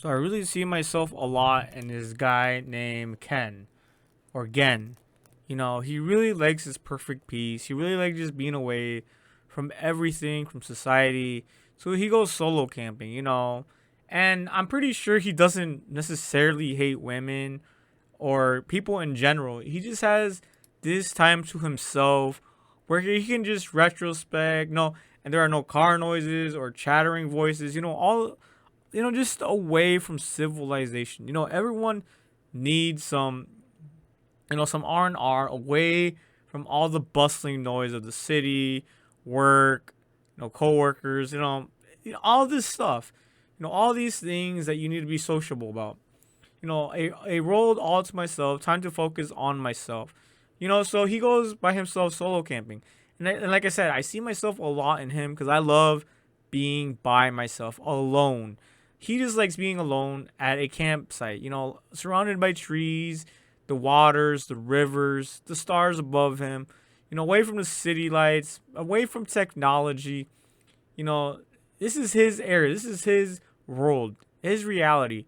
So I really see myself a lot in this guy named Ken or Gen. He really likes his perfect peace. He really likes just being away from everything, from society. So he goes solo camping. And I'm pretty sure he doesn't necessarily hate women or people in general. He just has this time to himself where he can just retrospect, and there are no car noises or chattering voices, all just away from civilization. Everyone needs some R&R away from all the bustling noise of the city, work, coworkers, all this stuff. All these things that you need to be sociable about. A role all to myself, time to focus on myself. So he goes by himself solo camping. And like I said, I see myself a lot in him because I love being by myself, alone. He just likes being alone at a campsite, surrounded by trees, the waters, the rivers, the stars above him, away from the city lights, away from technology. You know, this is his area. This is his world, his reality.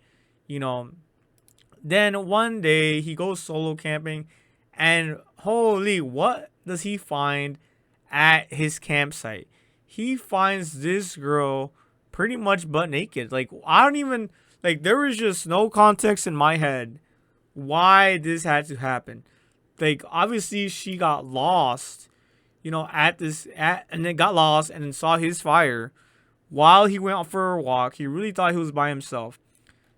You know, then one day he goes solo camping, and holy, what does he find at his campsite? He finds this girl pretty much butt naked. Like, I don't even, like, there was just no context in my head why this had to happen. Like, obviously she got lost, and then got lost and then saw his fire while he went out for a walk. He really thought he was by himself.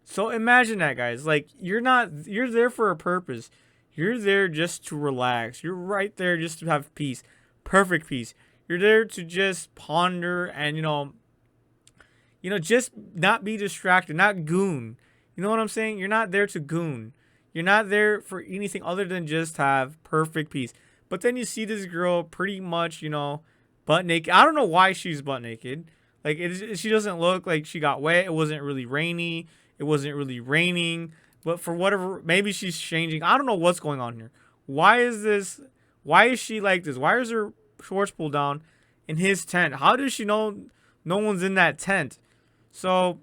So imagine that, guys. Like, you're there for a purpose. You're there just to relax. You're right there just to have peace. Perfect peace. You're there to just ponder and, just not be distracted, not goon. You know what I'm saying? You're not there to goon. You're not there for anything other than just have perfect peace. But then you see this girl pretty much, butt naked. I don't know why she's butt naked. Like, she doesn't look like she got wet. It wasn't really rainy. It wasn't really raining. But for whatever, maybe she's changing. I don't know what's going on here. Why is she like this? Why is her shorts pulled down in his tent? How does she know no one's in that tent? So,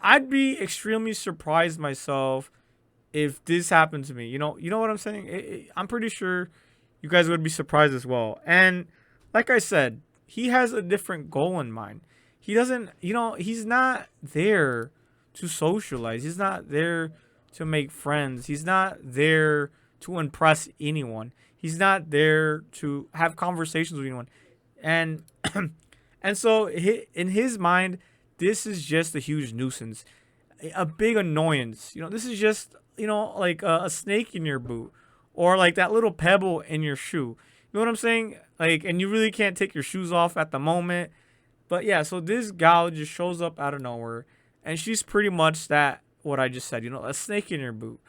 I'd be extremely surprised myself if this happened to me. You know what I'm saying? I'm pretty sure you guys would be surprised as well. And like I said, he has a different goal in mind. He doesn't, he's not there to socialize. He's not there to make friends. He's not there to impress anyone. He's not there to have conversations with anyone. And and so in his mind, this is just a huge nuisance, a big annoyance. This is just, like a snake in your boot or like that little pebble in your shoe. You know what I'm saying? Like, and you really can't take your shoes off at the moment. But yeah, so this gal just shows up out of nowhere, and she's pretty much that, what I just said, a snake in your boot.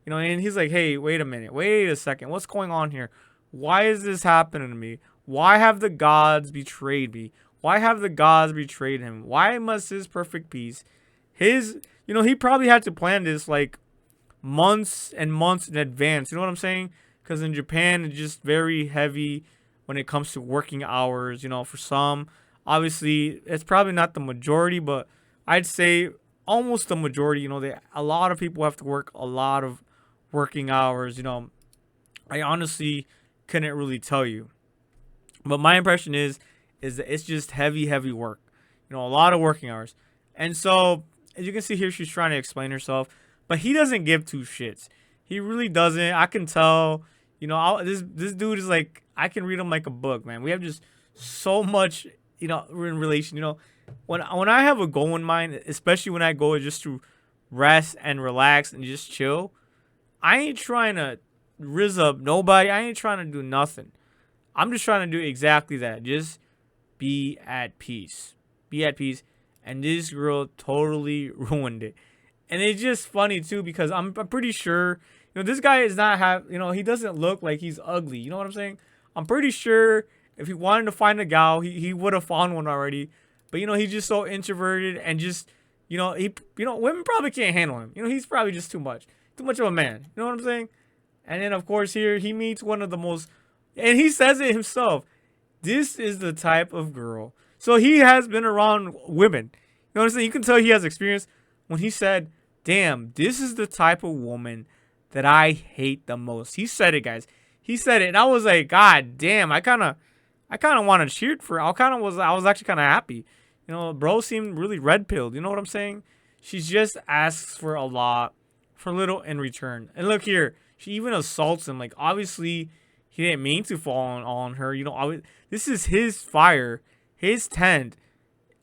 And he's like, hey, wait a minute, wait a second, what's going on here? Why is this happening to me? Why have the gods betrayed me? Why have the gods betrayed him? Why must his perfect peace, he probably had to plan this like months and months in advance. You know what I'm saying? Because in Japan, it's just very heavy when it comes to working hours. For some, obviously, it's probably not the majority, but I'd say almost the majority. A lot of people have to work a lot of working hours. I honestly couldn't really tell you, but my impression is that it's just heavy work. A lot of working hours. And so, as you can see here, she's trying to explain herself, but he doesn't give two shits. He really doesn't. I can tell. This dude is like, I can read him like a book, man. We have just so much, in relation. When I have a goal in mind, especially when I go just to rest and relax and just chill, I ain't trying to rizz up nobody. I ain't trying to do nothing. I'm just trying to do exactly that. Just be at peace. Be at peace. And this girl totally ruined it. And it's just funny too, because I'm pretty sure, this guy is not he doesn't look like he's ugly. You know what I'm saying? I'm pretty sure if he wanted to find a gal, he would have found one already. But he's just so introverted and just, women probably can't handle him. He's probably just too much of a man. You know what I'm saying? And then of course here he meets one of the most, and he says it himself, this is the type of girl. So he has been around women. know what I'm saying? You can tell he has experience when he said, "Damn, this is the type of woman that I hate the most." He said it, guys. He said it, and I was like, "God damn!" I kind of want to cheer for. I was actually kind of happy. You know, bro seemed really red pilled. You know what I'm saying? She just asks for a lot, for little in return. And look here, she even assaults him. Like obviously, he didn't mean to fall on her. You know, this is his fire, his tent,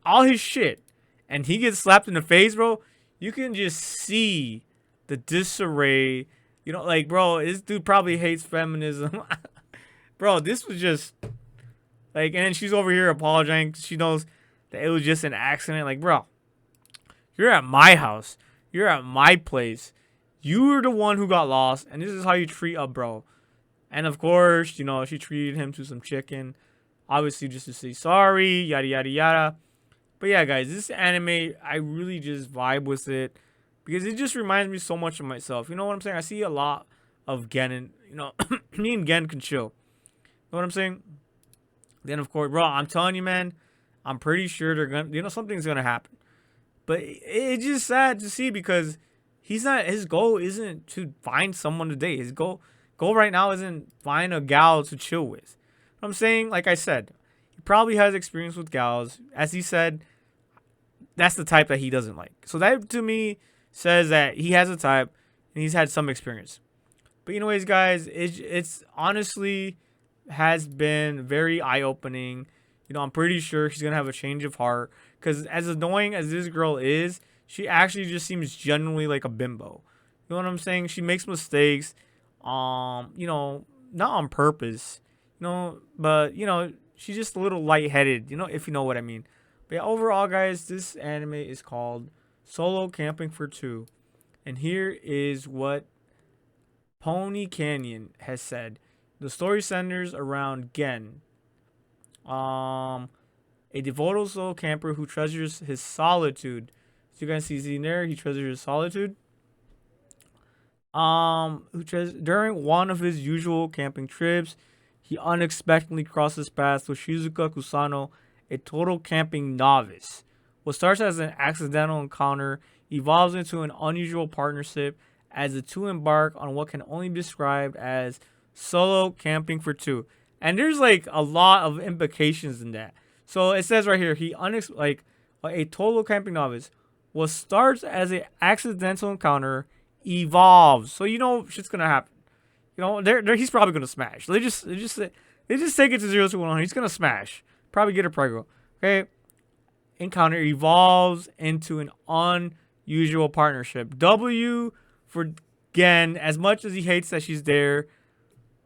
all his shit, and he gets slapped in the face, bro. You can just see the disarray. You know, like bro, this dude probably hates feminism. Bro, this was just like, and she's over here apologizing 'cause she knows that it was just an accident. Like, bro, you're at my house. You're at my place. You were the one who got lost, and this is how you treat a bro. And of course, you know, she treated him to some chicken, obviously just to say sorry, yada yada yada. But yeah, guys, this anime, I really just vibe with it because it just reminds me so much of myself. You know what I'm saying? I see a lot of Gen, and you know, me and Gen can chill. You know what I'm saying? Then of course, bro, I'm telling you, man, I'm pretty sure they're gonna, you know, something's gonna happen. But it's just sad to see because he's not. His goal isn't to find someone to date. His goal right now isn't find a gal to chill with. I'm saying, like I said, he probably has experience with gals. As he said, that's the type that he doesn't like. So that to me says that he has a type and he's had some experience. But anyways, guys, it's honestly has been very eye-opening. You know, I'm pretty sure she's gonna have a change of heart. Because as annoying as this girl is, she actually just seems genuinely like a bimbo. You know what I'm saying? She makes mistakes. You know, not on purpose. You know, but you know, she's just a little lightheaded. You know, if you know what I mean. But yeah, overall, guys, this anime is called Solo Camping for Two, and here is what Pony Canyon has said. The story centers around Gen, a devoted solo camper who treasures his solitude. So you guys see there, he treasures his solitude. During one of his usual camping trips, he unexpectedly crosses paths with Shizuka Kusano, a total camping novice. What starts as an accidental encounter evolves into an unusual partnership as the two embark on what can only be described as solo camping for two. And there's like a lot of implications in that. So it says right here, like a total camping novice. What starts as an accidental encounter evolves. So you know shit's gonna happen. You know, he's probably gonna smash. They just take it to 0 to 100. He's gonna smash. Probably get a prego. Okay. Encounter evolves into an unusual partnership. W for Gen, as much as he hates that she's there,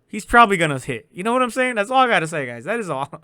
he's probably gonna hit. You know what I'm saying? That's all I gotta say, guys. That is all.